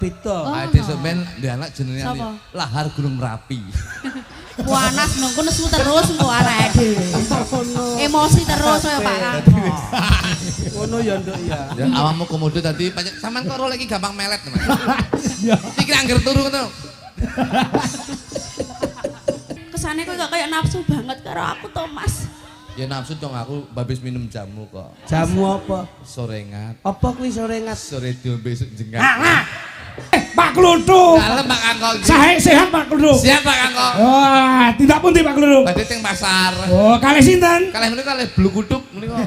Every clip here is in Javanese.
beda. Ade sampean ndek anak jenenge Lahar Gunung Merapi. Panas nunggu nesu terus engko arek dhewe. Emosi terus kaya Pak Kang. Ngono ya nduk ya. Ya awakmu komodo tadi sampean kok lagi gampang melet, Mas. Iki angger turu ngono. Kesane kok kayak nafsu banget karo aku to, Mas. Ya nafsu dong aku babis minum jamu kok. Jamu apa? Sorengat. Apa kuwi sorengat? Sore diombe jengat. Pak Kluthuk. Dalem Pak Kangkong. Sehat Pak Kluthuk. Siap Pak Kangkong. Wah, tidak pun Pak Kluthuk. Badhe teng pasar. Oh, kalih sinten? Kalih menika kalih blukuduk menika.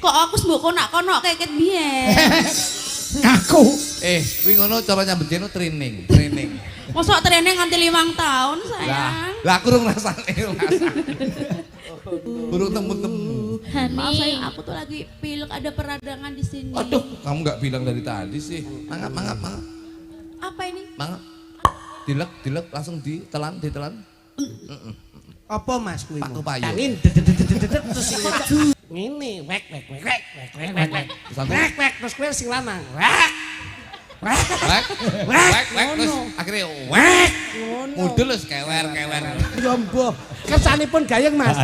Kok aku mbok konak-konak keket biyen. Ngaku. Kuwi ngono cara nyambut gawe training. Mosok training nganti 5 tahun, sayang. Lah aku urung rasane. Burung temu-temu. Maaf sayang, aku tuh lagi pilek ada peradangan di sini. Aduh, kamu nggak bilang dari tadi sih. Mangap. Apa ini? Mangap. Dilek langsung ditelan. Apa Mas kuwi? Pak Kepayu. Angin dedet terus sing ngene wek terus kuwi sing lanang. Wek Terus akhirnya wek. Mudul wis kewer. Ya mbah, kersanipun gayeng Mas.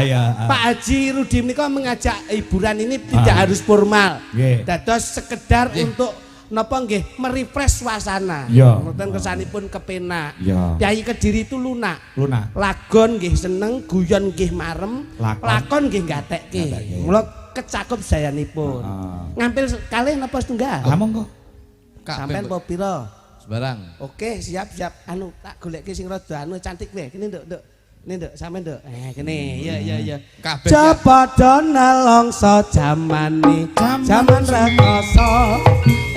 Pak Haji Rudi menika mengajak hiburan ini tidak harus formal. Dados sekedar untuk napa nggih merefresh suasana. Ngoten kersanipun kepenak. Kyai Kediri itu lunak. Lagon nggih seneng, guyon nggih marem, lakon nggih gatekke. Mula kecakup sayanipun. Ngampil kalih napa setunggal? Monggo. Sampeyan apa pira? Sembarang. Oke, siap. Anu tak goleki sing rada anu cantik wae. Kene nduk. Ini nduk, sampean nduk. Kene. Ya. Kabeh. Cepada nelongso jamane, jaman rekoso.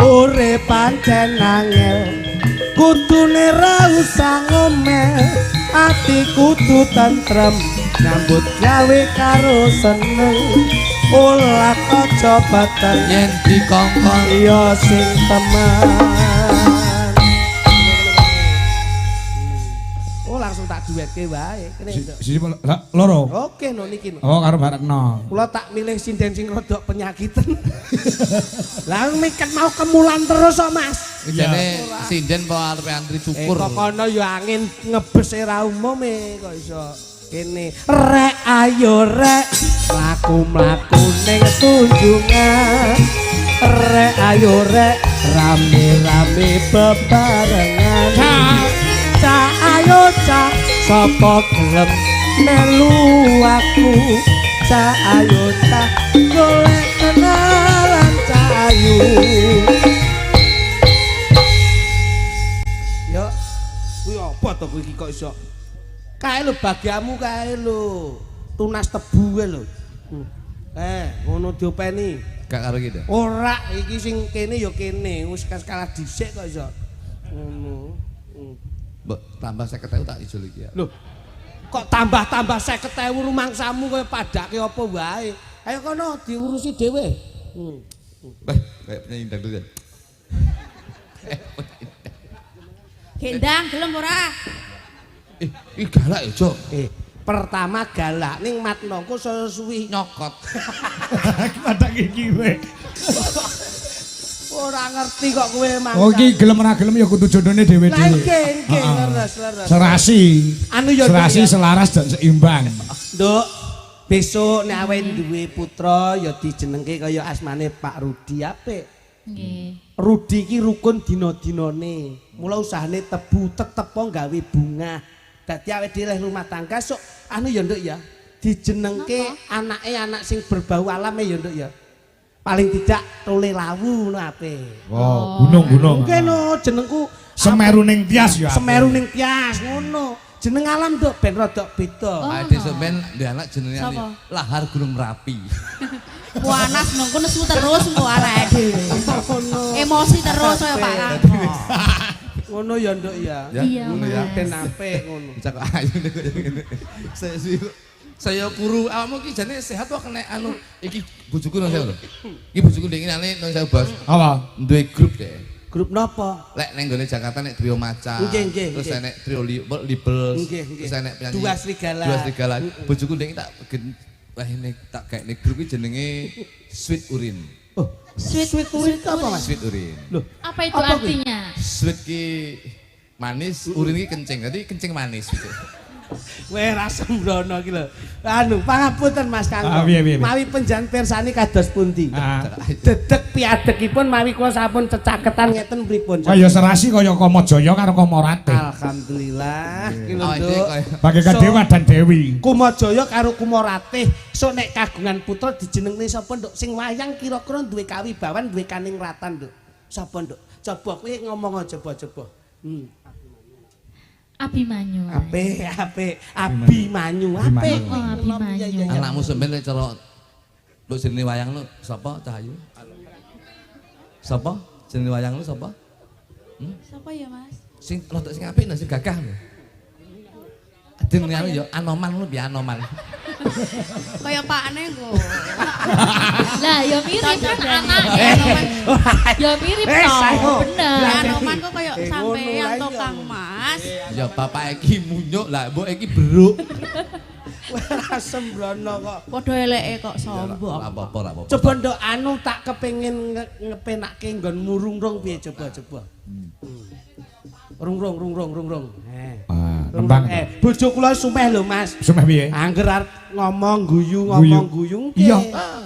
Urip pancen angel. Kudune ra usah ngomel, ati kudu tentrem. Nyambut gawe karo seneng. Olah aja batal Yen dikongkon iya sing teman. Oh langsung tak duetke wae. Kene nduk. Siji loro. Oke no niki. Oh karo Baratno. Kula tak milih sinden sing rodok penyakiten. Lah miket mau kemulan terus kok Mas. jane sinden apa arep antri cukur. Kok kono ya angin ngebes ra umume kok iso. Kene rek ayo rek mlaku-mlaku ning tunjungan. Rek ayo rek rame-rame bebarengan. Cak ayo cak sapa gelem melu aku. Cak ayo cak golek kenalan cak ayu. Yo kuwi apa to kuwi kok iso kae lho bagiamu kae lho tunas tebu kae lho. Ngono diopeni. Gak karo gitu. Ora iki sing kene ya kene wis kalah dhisik kok iso. Ngono. Mbok tambah 50.000 tak ijol iki ya. Lho. Kok tambah-tambah 50.000 rumangsamu kaya padake apa wae. Ayo kono diurusi dhewe. Kayak penyanyi dangdut kan. Gendang gelem ora? Ih galak ya, Jok. Pertama galak ning matnoku suwi Nyokot. Padak iki kowe. ora ngerti kok kowe mang. Oh iki gelem ora gelem ya kudu jodone dhewe-dhewe. Lah nggih, leres. Serasi. Anu ya serasi selaras dan seimbang. Nduk, besok nek awake duwe putra ya dijenengke kaya asmane Pak Rudi apik. Nggih. Rudi iki rukun dina-dinane. Mula usahane tebu tetepo gawe bunga. Dadi awake dhewe rumah tangga sok anu ya nduk ya. Dijenengke anake anak sing berbau alam ya nduk ya. Paling tidak tole lawu ngono apik. Oh, gunung-gunung. Mungkin no jenengku Semeru ning Tias ya. Semeru ning Tias ngono. Jeneng alam nduk ben rada beda. Ade sampean ndek anak jenenge Lahar Gunung Merapi. Panas nunggu nesu terus engko arek dhewe. Emosi terus kaya Pak Kang. Ngono ya nduk ya. Iya, ngono ya. Ben apik ngono. Cak ayu ngene. Saya kuru awakmu ki jane sehat wae kena anu iki bojoku nang saya lho. Iki bojoku ndek ngene nang saya bos. Apa? Duwe grup deh. Grup napa? Lek neng gone Jakarta nek trio maca. Nggih. Terus enek trio libel. Terus enek penyanyi. Dua serigala. Bojoku ndek tak wah ini tak kayak nek grup iki jenenge Sweet Urin. Oh, sweet urin apa Mas? Sweet Urin. Loh, Apa itu artinya? sweet ki manis, urin ki kencing. Dadi kencing manis gitu. Weh ra sembrono iki lho. Anu, pangapunten Mas Kanggo. Piye. Mawi panjenengan pirsani kados pundi? Dedeg piadegipun mawi kula sampun cecaketan ngeten pripun? Kaya serasi kaya Kamajaya karo Kamarate. Alhamdulillah. Iki lho, Oh, Nduk. Bagaikan Dewa dan Dewi. Kumajaya karo Kumaratih sok nek kagungan putra dijenengne sapa Nduk? Sing wayang kira-kira duwe kawibawan, duwe kaningratan Nduk. Sapa Nduk? Coba kowe ngomong coba. Abimanyu. Apik. Abimanyu. Apik. Oh, Abimanyu. Anakmu sampeyan nek cara lu jenenge wayang lu sapa Cahayu? Sapa? Jenenge wayang lu sapa? Sapa ya, Mas? Sing rodok sing apik sing gagah lho. Jenenge anu ya Anoman lu piye Anoman. Kaya pakne kok. Lah ya mirip kan anake. Ya mirip toh, bener. Anoman kok kaya sampean to Kang Mas. Ya bapak iki munyuk lah mbok iki beruk. Ora sembrono kok. Padha eleke kok sombong. Ora apa-apa. Coba Nduk anu tak kepengin ngepenake nggon murungrung piye coba. Rung. Tembang. Bojo kula sumeh lho Mas. Sumeh piye? Angger arep ngomong guyu. Iya.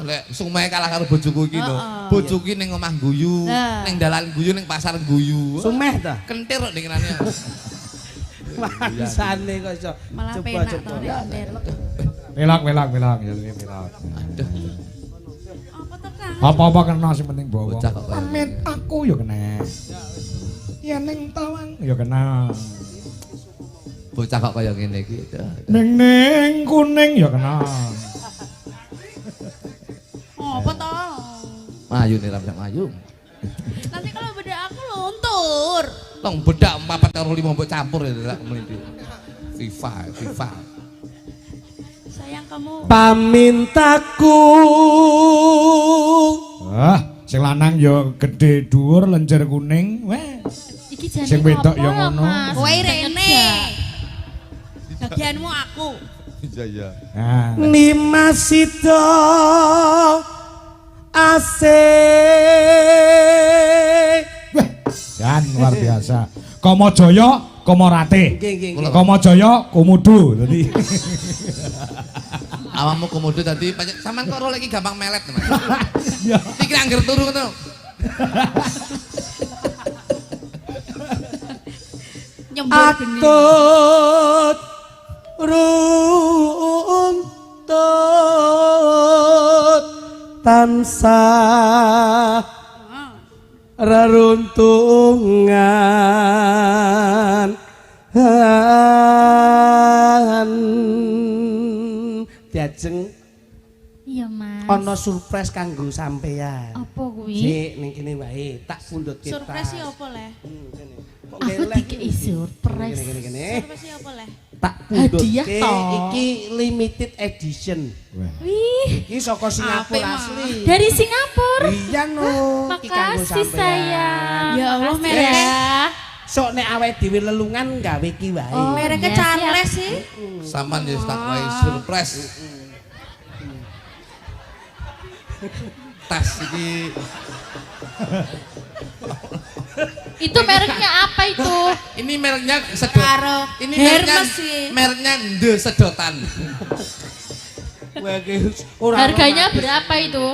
Lek sumahe kalah karo bojoku iki lho. Bojoku iki ning omah guyu, ning dalan guyu, ning pasar guyu. Sumeh ta? Kentir kok dengerane. Mangsane kok iso. Malah penak to nek kentir. Welak. Aduh. Apa to Kang? Apa-apa kena sing penting bawa. Bocah kok kaya Pamit aku ya kena. Ya ning tawang ya kena. bocah kok kaya ngene iki. Ning kuning ya kena. Apa to? Mayu nih Ramsak Mayu. Nanti kalau beda aku luntur. Long bedak 4 karo 5 mbok campur ya lek mriki. FIFA. Sayang kamu. Pamintaku. Sing lanang ya gedhe dhuwur lenjer kuning. Weh. Iki jane Sing wedok ya ngono. Kowe rene. Bagianmu aku. Iya. Nimasito Wah, jan luar biasa. Kamajaya, Kamarate. Kamajaya, Kumudu. Dadi Awakmu komodo tadi sampean kok lagi gampang melet, Mas. ya. Iki angger turu ngono. Nyembur geni. atut runtut tansah reruntungan diajeng Iya, Mas. ana surprise kanggo sampean. Apa kuwi? Sik ning kene wae tak pundhut kita. Surprise iki apa leh? Kene. Kok Aku gelek dikei surprise. Kene. Surprise iki apa leh? Tak pundhut Hadiah toh. iki limited edition. Wih, Iki saka Singapura Apik, asli. dari Singapura. Iya no. Iki kanggo Makasih sampean. sayang. Ya Allah, Makasih, merek. ya. Sok nek awake dhewe lelungan gawe iki wae. Oh, mereknya Iya, Charles sih. Sampean ya tak wae surprise. Tas iki Itu mereknya apa itu? ini mereknya sedot. Karo Ini mereknya Hermes sih. mereknya Nde Sedotan. Kowe iki ora Harganya berapa itu?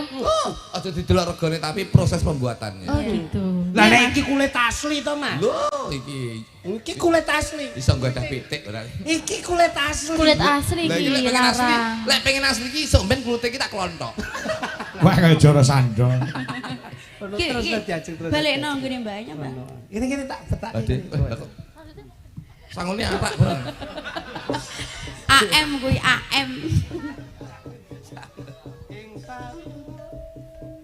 Aja didelok regane tapi proses pembuatannya. Oh gitu. Lah nek iki kulit asli to, Mas. Lho, iki Iki kulit asli. iso nggadah pitik ora. Iki kulit asli. Kulit asli Lah iki iki lek pengen asli, larang. lek pengen asli iki iso ben kulite iki tak klonthok. Wah kaya jara sandal. Terus diajeng terus. Balik nang gini banyak, Mbak. Ini tak betak. Ade, sangone arak bareng. AM kuwi AM.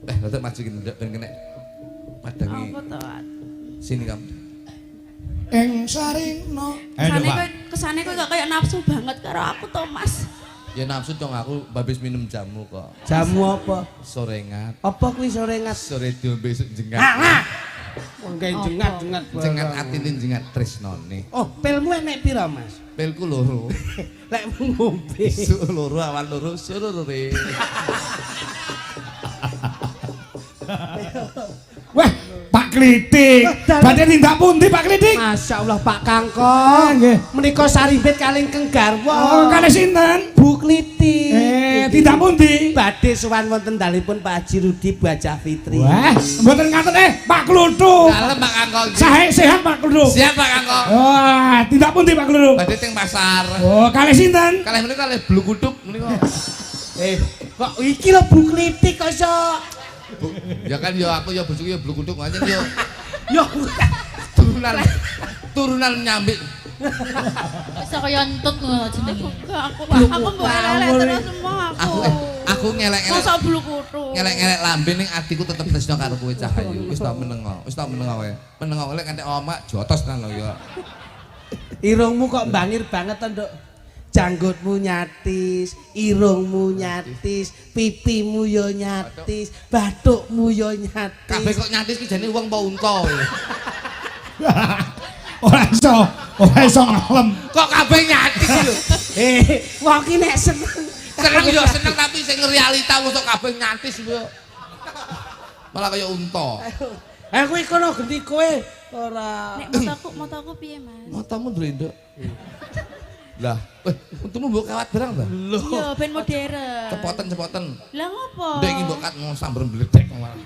Rada maju gini ben kena padangi. Apa to? Sini kamu. Ing sarina. Kesane kowe gak kayak nafsu banget karo aku to, Mas. Ya nafsu dong aku babis minum jamu kok. Jamu apa? Sorengat. Apa kuwi sore ngat? Sore diombe esuk jengat. Wong gawe jengat-jengat. Jengat atine jengat tresnone. Oh, pilmu enek pira, Mas? Pilku loro. Lek ngombe. Esuk loro awal loro suruh re. Wah, Pak Klitik. Badhe tindak pundi Pak Klitik? Masyaallah Pak Kangkong. Nggih. Menika sarimbit kalih Keng Garwa. Kalih sinten? Bu Klitik. Tindak pundi? Badhe sowan wonten dalipun Pak Haji Rudi Bu Hajah Fitri. Wah, mboten ngaten Pak Kluthuk. Dalem Pak Kangkong. Sehat Pak Kluthuk. Siap Pak Kangkong. Wah, tindak pundi Pak Kluthuk? Badhe teng pasar. Oh, kalih sinten? Kalih menika kalih blukuduk menika. Kok iki lho Bu Klitik kok iso. Ya kan ya aku ya bojoku ya blukuduk aja yo. Yo turunan nyambik. Bisa kaya entut ngono jenenge. Aku mbok elek terus semua Aku ngelek-ngelek. Sosok bulu kutu. Ngelek-ngelek lambe ning atiku tetep tresno karo kowe Cahayu. Wis tak menengo. Wis tak menengo wae. Menengo lek kanthi omak jotos nang lho ya. Irungmu kok bangir banget to, Nduk. Janggutmu nyatis, irungmu nyatis, pipimu yo nyatis, bathukmu yo nyatis. Kabeh kok nyatis ki jane wong apa unta. Ora iso ngalem. Kok kabeh nyatis lho. Wong ki nek seneng. Seneng yo seneng tapi sing realita mosok kabeh nyatis lho. Malah kaya unta. Kuwi kono genti kowe ora. Nek motoku piye, Mas? Matamu ndrendok. Lah, untumu mbok kawat barang ta? Iya, ben modern. Cepoten. Lah ngopo? Ndek iki mbok kat sambar bledek malah.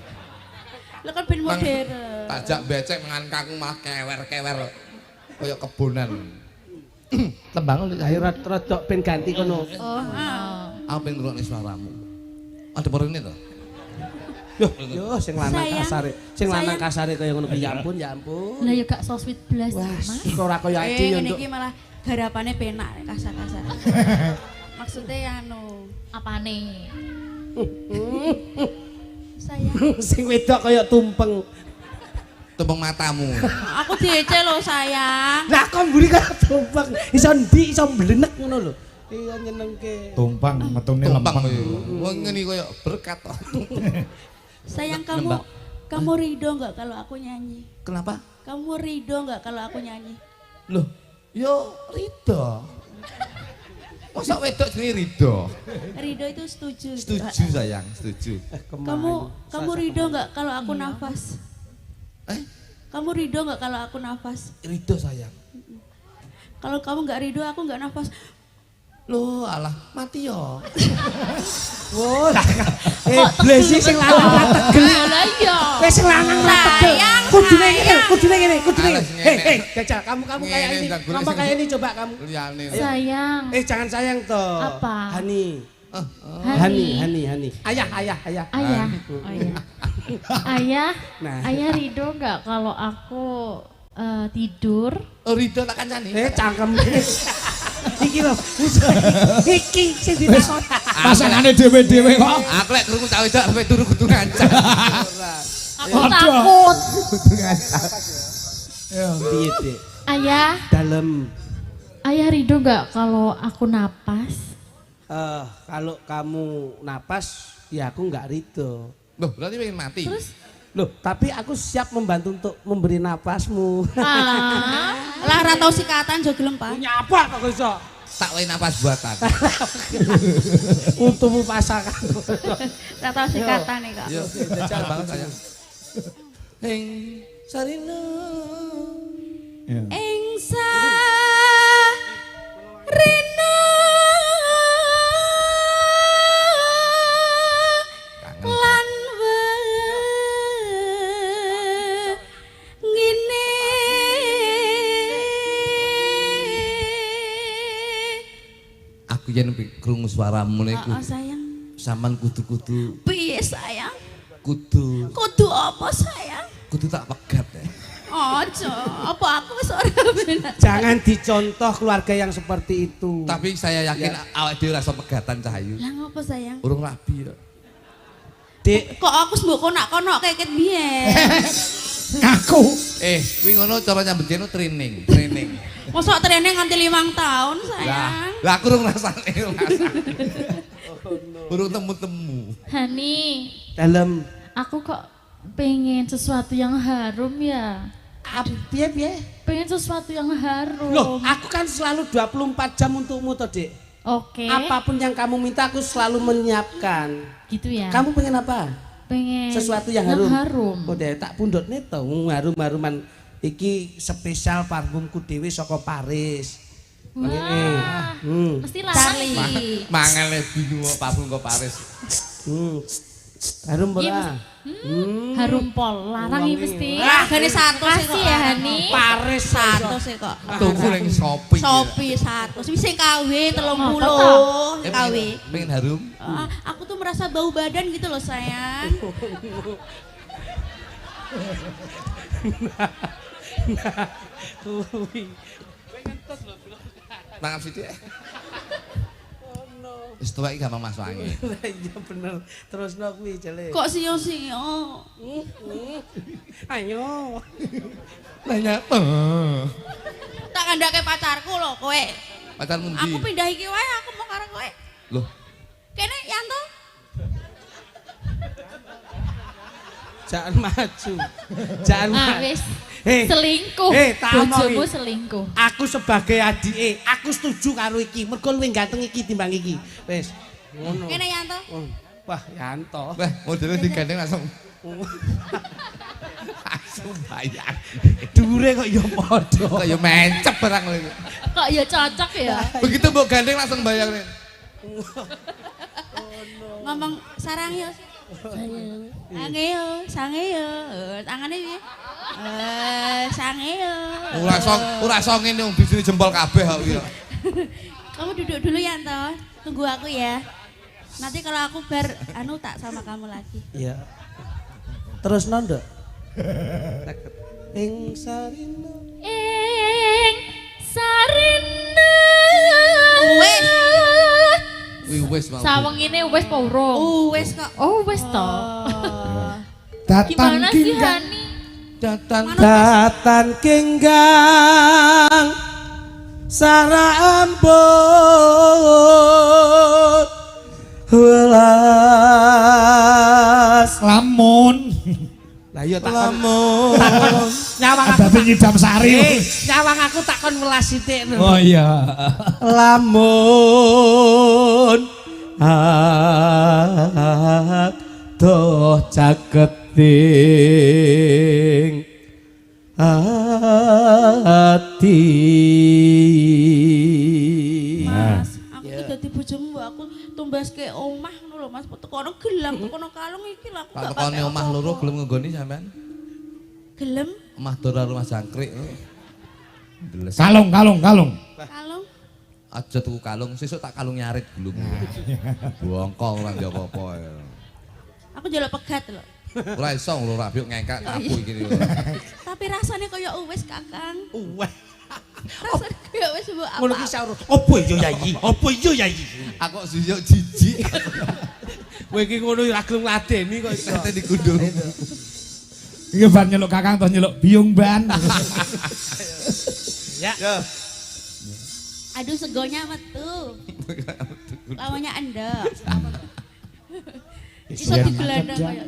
Lah kan ben modern. Tajak becek mangan kakung malah kewer-kewer. Kaya kebonan. Tembang lho Ayo rada ben ganti kono. Oh, aku pengen ngrungokne suaramu. Ada perene to? Yo sing lanang kasare. Sing lanang kasare kaya ngono ya ampun. Lah ya gak so sweet blas Mas. Ora kaya ati yo ngene Nduk. iki malah garapane penak kasar-kasar. Maksudnya anu, Apane? sayang. Sing wedok kaya tumpeng. Tumpeng matamu. Aku diece lho, sayang. Lah kok mburi kaya tumpeng. Iso ndi iso mblenek ngono lho. Iya nyenengke. Tumpang metune Tumpang lempeng. koyo. Wong ngene koyo berkat to. Sayang kamu ridho enggak kalau aku nyanyi? Kenapa? Kamu ridho enggak kalau aku nyanyi? Loh, yo Ridho. Masa wedok jenenge Ridho? Ridho itu setuju. Setuju sayang, setuju. Kamu ridho enggak kalau aku nafas? Kamu ridho enggak kalau aku nafas? Ridho sayang. Kalau kamu enggak ridho, aku enggak nafas. Loh, alah mati yo. Oh, blesi sing lanang ra tegel. Lah iya. Wis sing lanang ra tegel. Kudune ngene. Hei, Jajal, kamu kayak ini. Kamu kayak ini coba kamu. Liyane. Sayang. Jangan sayang toh. Apa? Hani. Hani. Ayah. Ayah. Ayah. Nah. Ayah ridho enggak kalau aku tidur? Oh, Ridho tak kancani. Cangkem. Iki lho. Iki sing ditakon. Pasangane dhewe-dhewe kok. Aku lek krungu cah wedok sampe turu kudu ngancam. Aku takut. Piye, Dik? Ayah. Dalem. Ayah ridho enggak kalau aku napas? Kalau kamu napas, ya aku nggak ridho. Loh, berarti pengen mati. Terus? Loh, tapi aku siap membantu untuk memberi napasmu. Lah ora tau sikatan jo gelem, Pak. Punya apa kok iso? Tak wae napas buatan. Untukmu pasangan. Ora tau sikatan nih, Kak. Yo, jajal banget sayang. Heng sarina. Ing sarina lan ngene Aku yen krungu suaramu niku. sayang. Sampean kudu-kudu Piye sayang? kudu Apa sayang? kudu tak pegat ya. Ojo, apa aku wis ora bener. Jangan dicontoh keluarga yang seperti itu. Tapi saya yakin awake dhewe rasa pegatan Cahayu. Lah ngopo sayang? Urung rabi ya. Dik, Kok aku mbok konak-konak keket biyen. Ngaku. Kuwi ngono cara nyambut gawe training. Mosok training nganti 5 tahun sayang. Lah aku urung rasane. Urung temu-temu. Hani, dalem. aku kok pengen sesuatu yang harum ya. Piye? Pengen sesuatu yang harum. Loh, aku kan selalu 24 jam untukmu toh, Dik. Oke. Apapun yang kamu minta aku selalu menyiapkan. Gitu ya. Kamu pengen apa? Pengen sesuatu yang harum. Harum. Oh, tak pundhutne to harum-haruman iki spesial parfumku dhewe saka Paris. Wah. Mesti larang. Mangel bingung parfum kok Paris. Harum ora? Harum pol, larang iki mesti. Gane 100 Kasih ya Hani. Paris 100 kok. Tuku ning Shopee. Shopee 100. Wis sing KW 30 KW. Pengen harum? Aku tuh merasa bau badan gitu loh sayang. Mangan sithik. Wis tuwek iki gampang masuk angin. Iya bener. Terusno kuwi jele. Kok siyo-siyo? Ayo. Nanya. Tak kandhake pacarku lho kowe. Pacarmu ndi? Aku pindah iki wae aku mau karo kowe. Loh, Kene Yanto. Jangan maju. Jangan maju. Wis. Selingkuh. Bojomu selingkuh. Aku sebagai adike, aku setuju karo iki. Mergo luwih ganteng iki timbang iki. Wis. Ngono. Kene Yanto. Wah, Yanto. wah modelnya digandeng langsung. Langsung bayar. Dhuwure kok ya padha. Kok ya mencep barang lho. Kok ya cocok ya? Begitu mbok gandeng langsung bayar. Ngomong sarang yo. Sangeyo, sangeyo. Tangane piye? Sangeyo. Ora iso ngene wong bisine jempol kabeh kok iki. Kamu duduk dulu Yanto. Tunggu aku ya. Nanti kalau aku tak sama kamu lagi. Iya. Terus Nduk. Ing sarina. Wes. Wis mau. Sawengine wis apa urung? Wes kok. Oh, wis to. Datan Gimana sih Hani? Datan kenggang sara ampun welas lamun. Lah iya Lamun. nyawang Ada aku penyidam sari. nyawang aku takon welas sithik. Oh iya. Lamun doh caketing ati. Mas, aku tuh dadi bojomu aku tumbaske omah ngono lho Mas. Tekono gelang, tekono kalung iki lho aku gak Takone omah loro gelem nggoni sampean. gelem Omah dora rumah jangkrik. Deles. Kalung. kalung. Aja tuku kalung, sesuk tak kalung nyarit belum. Bongkong ora ndek apa-apa. Aku njaluk pegat lho. Ora iso lho rabiuk ngengkak kapu iki lho. Tapi rasanya kaya uwes Kakang. Wah, Rasanya kaya wis mbok apa. ngono ki sauro. Apa iya Yayi? Apa iya Yayi? Aku kok suyuk jijik. Kowe iki ngono ora gelem ngladeni kok iso. Kate digundul. Iki ban nyeluk Kakang toh nyeluk biung ban. Ya. Aduh segonya metu. Lawannya endek. Iso digelandang kaya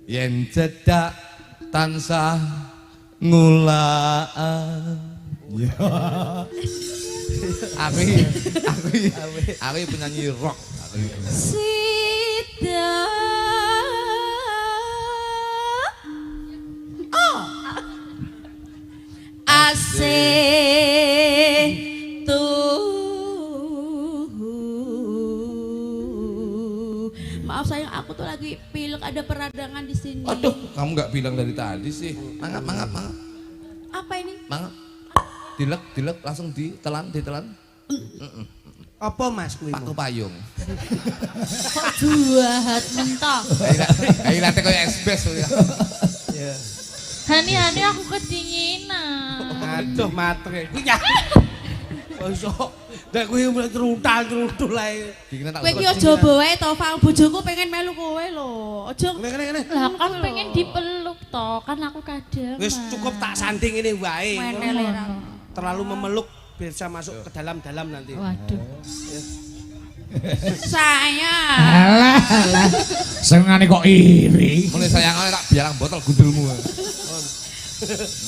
Yen cedak tansah ngulak. Aku penyanyi rock. Sida. Asih maaf sayang, aku tuh lagi pilek, ada peradangan di sini. Aduh, kamu nggak bilang dari tadi sih. Mangap. Apa ini? Mangap. Dilek langsung ditelan. Apa Mas kuwi? Paku payung. Kok jahat mentok? Ayo late koyo esbes ya. Hani aku kedinginan. Aduh matre. Kuwi ya. Kok nek kuwi teruntal-teruntul ae. Kowe ki aja bae to, Fang, bojoku pengen melu kowe lho. Aja Kene. Lah kan pengen dipeluk to, kan aku kadang. Wis cukup tak sanding ini wae. menel. Terlalu memeluk bisa masuk ke dalam-dalam nanti. Waduh. Saya. Alah. Senengane kok iri. Mulai sayangane tak biarang botol gundulmu.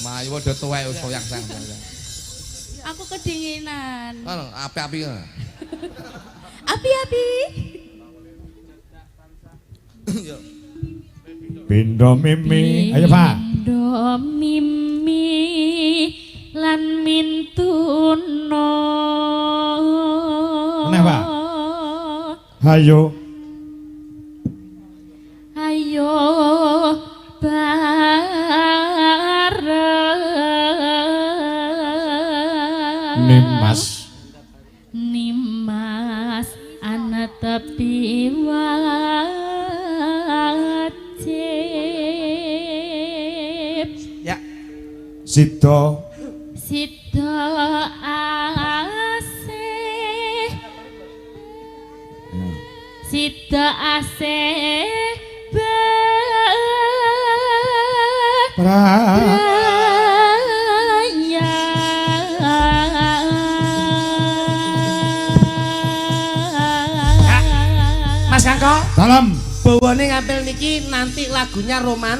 Mayu padha tuwek wis koyang sang. Aku kedinginan. Kan api-api. Api-api. Pindo mimi. Ayo Pak. Pindo mimi lan mintuno. Mana Pak? Ayo. Ayo bareng. Nimas ana tepi wajib. Ya. Sito asih. Sito asih Mas Kangko. Salam. Bawane ngampil niki nanti lagunya Roman.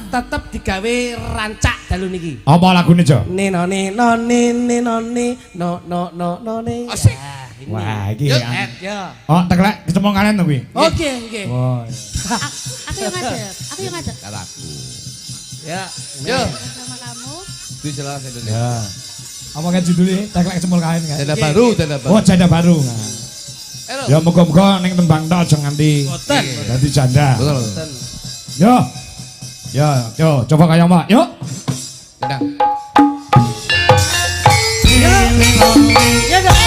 Tetep digawe rancak dalu niki. Apa lagune, Jo? Nino no Asik. Wah, iki. Yo. Oh, teklek kecemong kalian to kuwi. Oke, oke. Wah. Aku yang ngajak. Kalaku. Ya. Yo. Sama kamu. Dijelas Indonesia. Ya. Apa kan judulnya? Teklek kecemong kalian kan? Janda baru, janda baru. Oh, janda baru. Ya muga-muga ning tembang tok aja nganti Boten. dadi janda. Betul. Yo. Yo, coba kayak Mbak. Yuk. Tendang. Ya dong.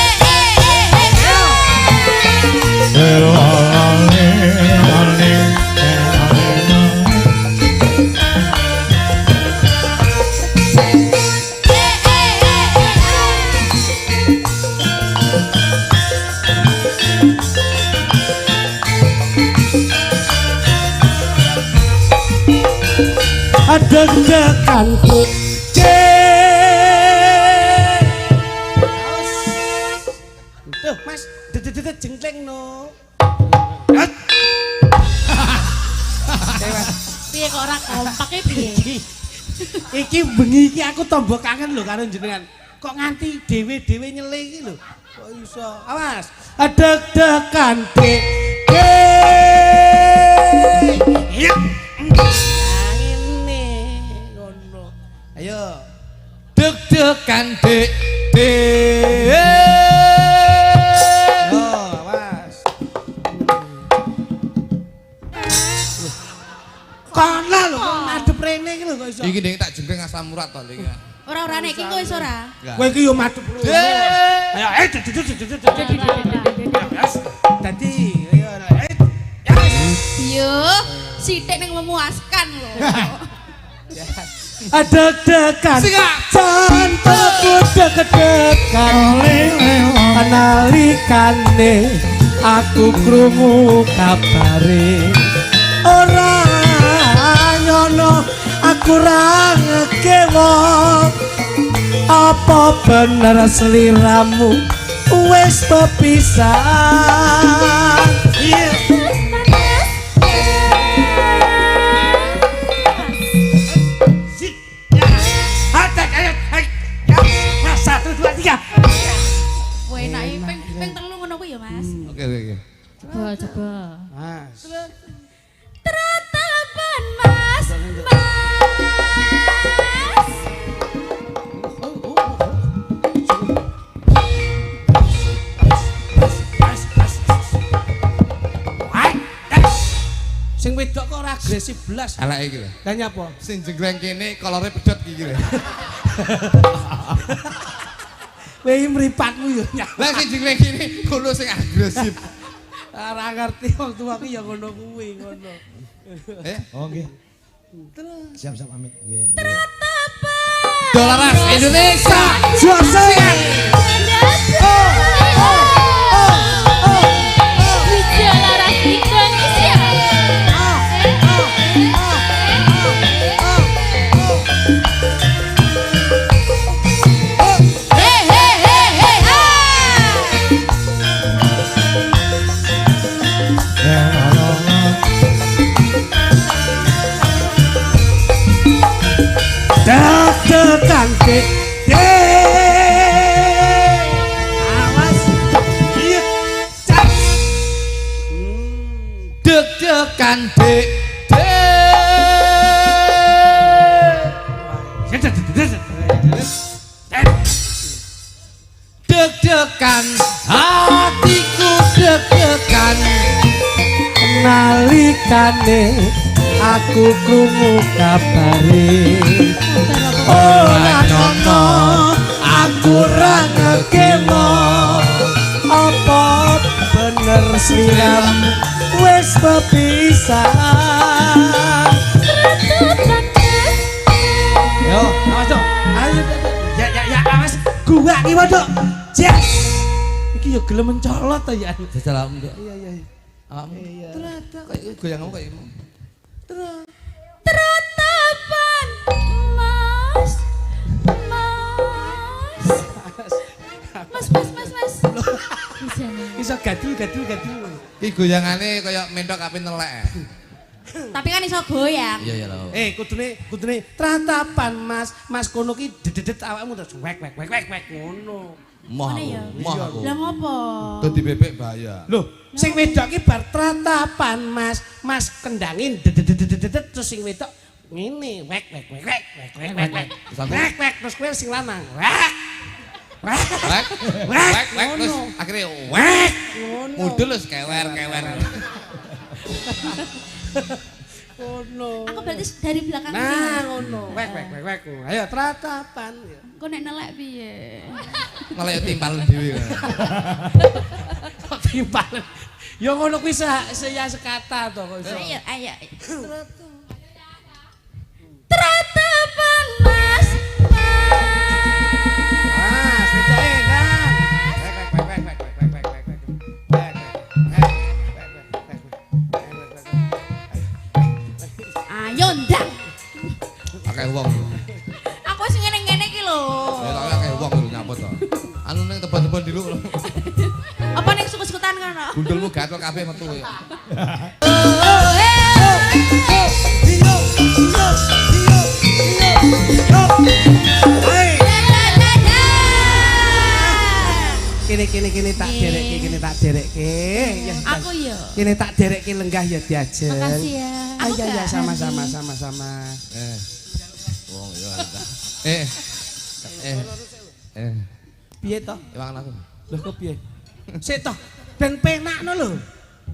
Ada dekanku tuh mas dedet jengkleng no Piye kok ora kompake piye? iki bengi iki aku tombo kangen lho karo jenengan kok nganti dhewe-dhewe nyele iki lho kok iso awas deg-degan ya ini ngono ayo Deg-degan dek. awas kono lho kok ngadep rene iki lho kok iso Iki ding tak jengkring asam urat to iki. Ora-ora nek iki kowe wis ora. kowe iki yo madhep lho ayo dadi ayo Yo, sithik ning memuaskan lho. ada dekan santaku deg-degan analikane aku krungu kabare ora nyono aku ra ngekewo apa bener seliramu wis pepisahan Kowe enake ping telu ngono kuwi ya, Mas. Oke. Coba. Mas Tratapan Mas. sing wedok kok ora agresif blas. Eleke iki lho. Lah nyapa? Sing jengkleng kene kolore pedhot iki lho. Kowe iki mripatmu yo nyapa. Lah sing jengkleng kene kono sing agresif. Ora ngerti wong tua ki ya ngono kuwi ngono. Oh nggih. Siap-siap pamit. Nggih. Dolaras Indonesia. Suasa. Dolaras Indonesia. Deg-degan awas iya cap Deg-degan Deg-degan hatiku deg-degan nalikane aku krungu kabare ora ono aku ra ngekemo apa bener siram wis bepisahan yo awas dok ayo ya awas gua iki waduh jas iki yo gelem mencolot ta ya jajal aku ndak iya ternyata kayak goyang kamu kayak Teratapan mas iso gadul iki goyangane kayak mentok api nelek Tapi kan iso goyang. iya lho kudune tratapan mas kono ki dedet awakmu terus wek ngono moh aku Lah ngopo? dadi bebek bahaya lho sing wedok ki bar tratapan mas kendangin dedet terus sing wedok ngene wek terus kowe sing lanang wek terus akhirnya wek mudul wis kewer ngono Aku berarti dari belakang nah ngono wek ayo tratapan Kok nek nelek piye? malah ya timpalan dhewe kok timpalan ya ngono kuwi ya sekata to kok iso Ayo. Teratapan mas. Sedae kan. Ayo ndang. akeh wong Aku sing ngene-ngene iki lho. ya tak akeh wong lho nyapot to anu ning tebon-tebon diluk lho Apa ning suku-sukutan kono? gundulmu gatel kabeh metu ya Kene tak derekke. Aku yo. Kene tak derekke lenggah ya diajeng. Makasih ya. Aku Ya sama-sama. wong ya Piye to? iwangan aku Lho kok piye? Sik to, ben penakno lho.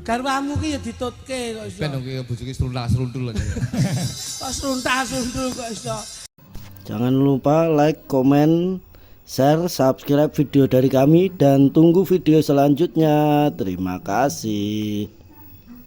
Garwamu ki ya ditutke kok iso. ben dong ki bojoke seruntul Kok seruntal-seruntul kok iso. Jangan lupa like, komen, share, subscribe video dari kami dan tunggu video selanjutnya. Terima kasih.